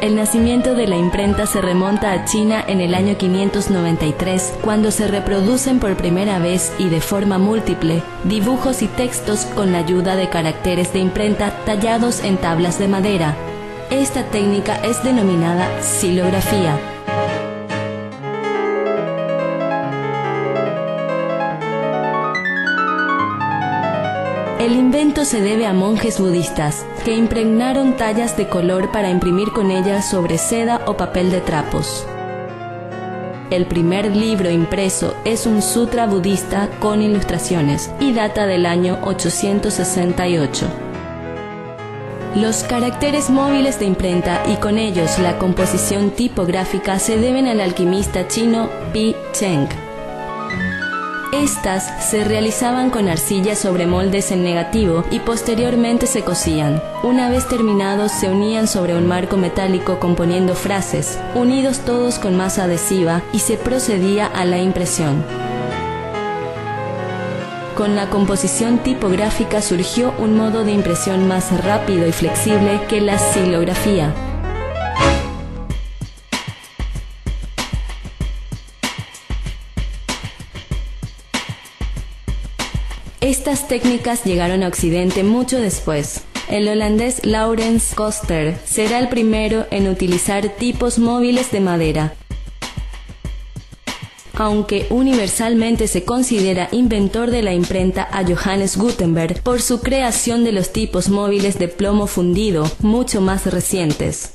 El nacimiento de la imprenta se remonta a China en el año 593, cuando se reproducen por primera vez y de forma múltiple dibujos y textos con la ayuda de caracteres de imprenta tallados en tablas de madera. Esta técnica es denominada xilografía. El invento se debe a monjes budistas, que impregnaron tallas de color para imprimir con ellas sobre seda o papel de trapos. El primer libro impreso es un sutra budista con ilustraciones y data del año 868. Los caracteres móviles de imprenta y con ellos la composición tipográfica se deben al alquimista chino Pi Cheng. Estas se realizaban con arcilla sobre moldes en negativo y posteriormente se cosían. Una vez terminados se unían sobre un marco metálico componiendo frases, unidos todos con masa adhesiva, y se procedía a la impresión. Con la composición tipográfica surgió un modo de impresión más rápido y flexible que la xilografía. Estas técnicas llegaron a Occidente mucho después. El holandés Laurens Koster será el primero en utilizar tipos móviles de madera. Aunque universalmente se considera inventor de la imprenta a Johannes Gutenberg por su creación de los tipos móviles de plomo fundido, mucho más recientes.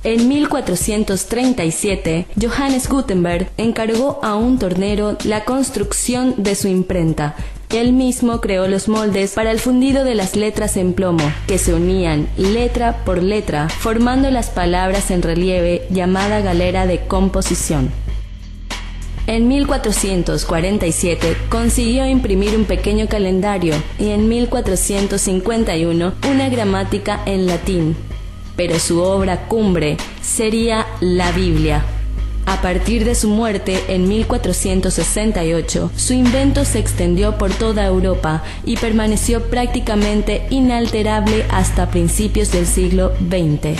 En 1437, Johannes Gutenberg encargó a un tornero la construcción de su imprenta. Él mismo creó los moldes para el fundido de las letras en plomo, que se unían letra por letra, formando las palabras en relieve llamada galera de composición. En 1447 consiguió imprimir un pequeño calendario y en 1451 una gramática en latín. Pero su obra cumbre sería la Biblia. A partir de su muerte en 1468, su invento se extendió por toda Europa y permaneció prácticamente inalterable hasta principios del siglo XX.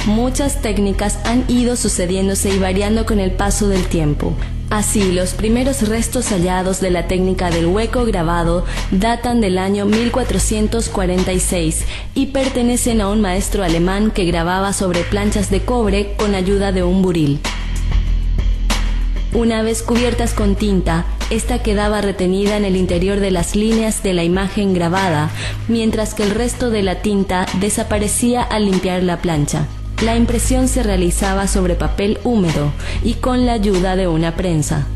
Muchas técnicas han ido sucediéndose y variando con el paso del tiempo. Así, los primeros restos hallados de la técnica del hueco grabado datan del año 1446 y pertenecen a un maestro alemán que grababa sobre planchas de cobre con ayuda de un buril. Una vez cubiertas con tinta, esta quedaba retenida en el interior de las líneas de la imagen grabada, mientras que el resto de la tinta desaparecía al limpiar la plancha. La impresión se realizaba sobre papel húmedo y con la ayuda de una prensa.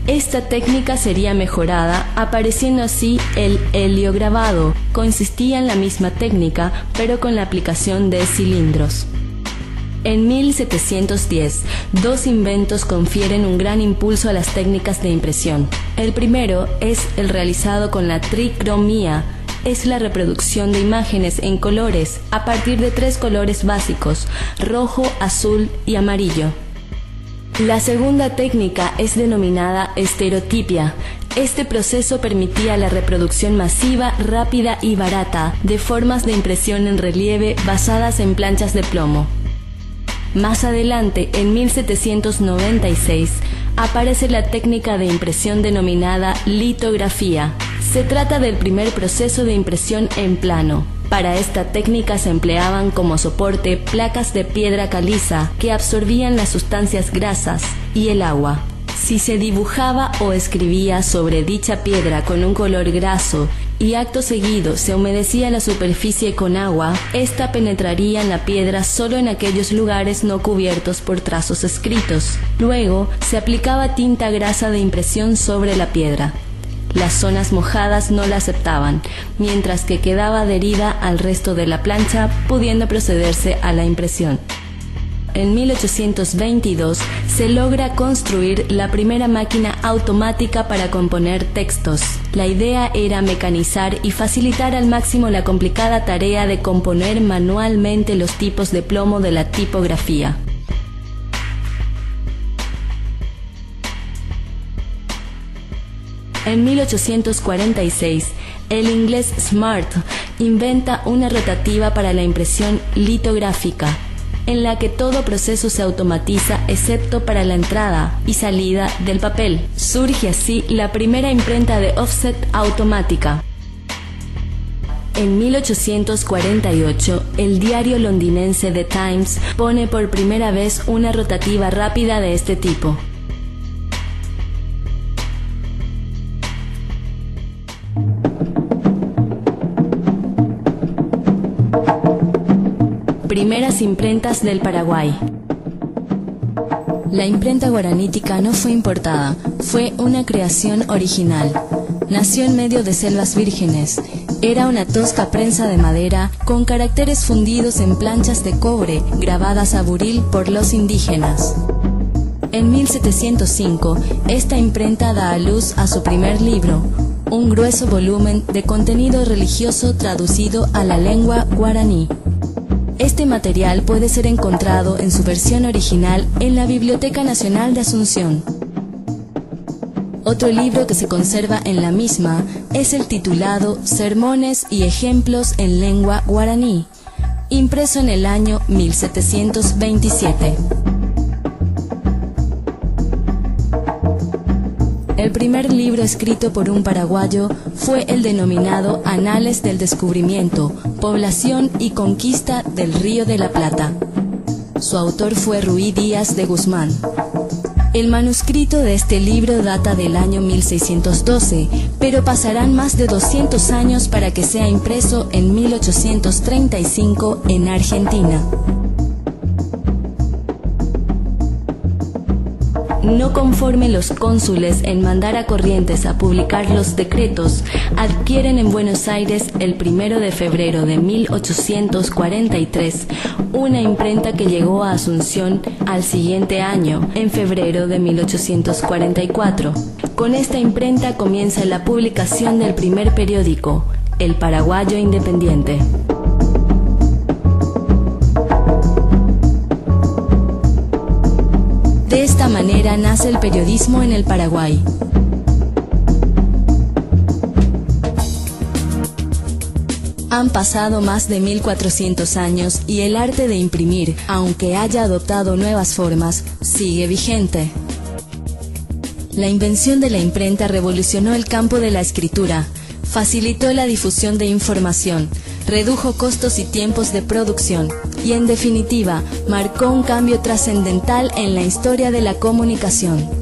Esta técnica sería mejorada, apareciendo así el heliograbado. Consistía en la misma técnica, pero con la aplicación de cilindros. En 1710, dos inventos confieren un gran impulso a las técnicas de impresión. El primero es el realizado con la tricromía. Es la reproducción de imágenes en colores a partir de tres colores básicos: rojo, azul y amarillo. La segunda técnica es denominada estereotipia. Este proceso permitía la reproducción masiva, rápida y barata de formas de impresión en relieve basadas en planchas de plomo. Más adelante, en 1796, aparece la técnica de impresión denominada litografía. Se trata del primer proceso de impresión en plano. Para esta técnica se empleaban como soporte placas de piedra caliza que absorbían las sustancias grasas y el agua. Si se dibujaba o escribía sobre dicha piedra con un color graso y acto seguido se humedecía la superficie con agua, esta penetraría en la piedra solo en aquellos lugares no cubiertos por trazos escritos. Luego se aplicaba tinta grasa de impresión sobre la piedra. Las zonas mojadas no la aceptaban, mientras que quedaba adherida al resto de la plancha, pudiendo procederse a la impresión. En 1822 se logra construir la primera máquina automática para componer textos. La idea era mecanizar y facilitar al máximo la complicada tarea de componer manualmente los tipos de plomo de la tipografía. En 1846, el inglés Smart inventa una rotativa para la impresión litográfica, en la que todo proceso se automatiza excepto para la entrada y salida del papel. Surge así la primera imprenta de offset automática. En 1848, el diario londinense The Times pone por primera vez una rotativa rápida de este tipo. Primeras imprentas del Paraguay. La imprenta guaranítica no fue importada, fue una creación original. Nació en medio de selvas vírgenes. Era una tosca prensa de madera con caracteres fundidos en planchas de cobre grabadas a buril por los indígenas. En 1705, esta imprenta da a luz a su primer libro, un grueso volumen de contenido religioso traducido a la lengua guaraní. Este material puede ser encontrado en su versión original en la Biblioteca Nacional de Asunción. Otro libro que se conserva en la misma es el titulado Sermones y Ejemplos en Lengua Guaraní, impreso en el año 1727. El primer libro escrito por un paraguayo fue el denominado Anales del Descubrimiento, Población y Conquista del Río de la Plata. Su autor fue Ruy Díaz de Guzmán. El manuscrito de este libro data del año 1612, pero pasarán más de 200 años para que sea impreso en 1835 en Argentina. No conforme los cónsules en mandar a Corrientes a publicar los decretos, adquieren en Buenos Aires el 1 de febrero de 1843 una imprenta que llegó a Asunción al siguiente año, en febrero de 1844. Con esta imprenta comienza la publicación del primer periódico, El Paraguayo Independiente. De esta manera nace el periodismo en el Paraguay. Han pasado más de 1400 años y el arte de imprimir, aunque haya adoptado nuevas formas, sigue vigente. La invención de la imprenta revolucionó el campo de la escritura, facilitó la difusión de información, redujo costos y tiempos de producción y, en definitiva, marcó un cambio trascendental en la historia de la comunicación.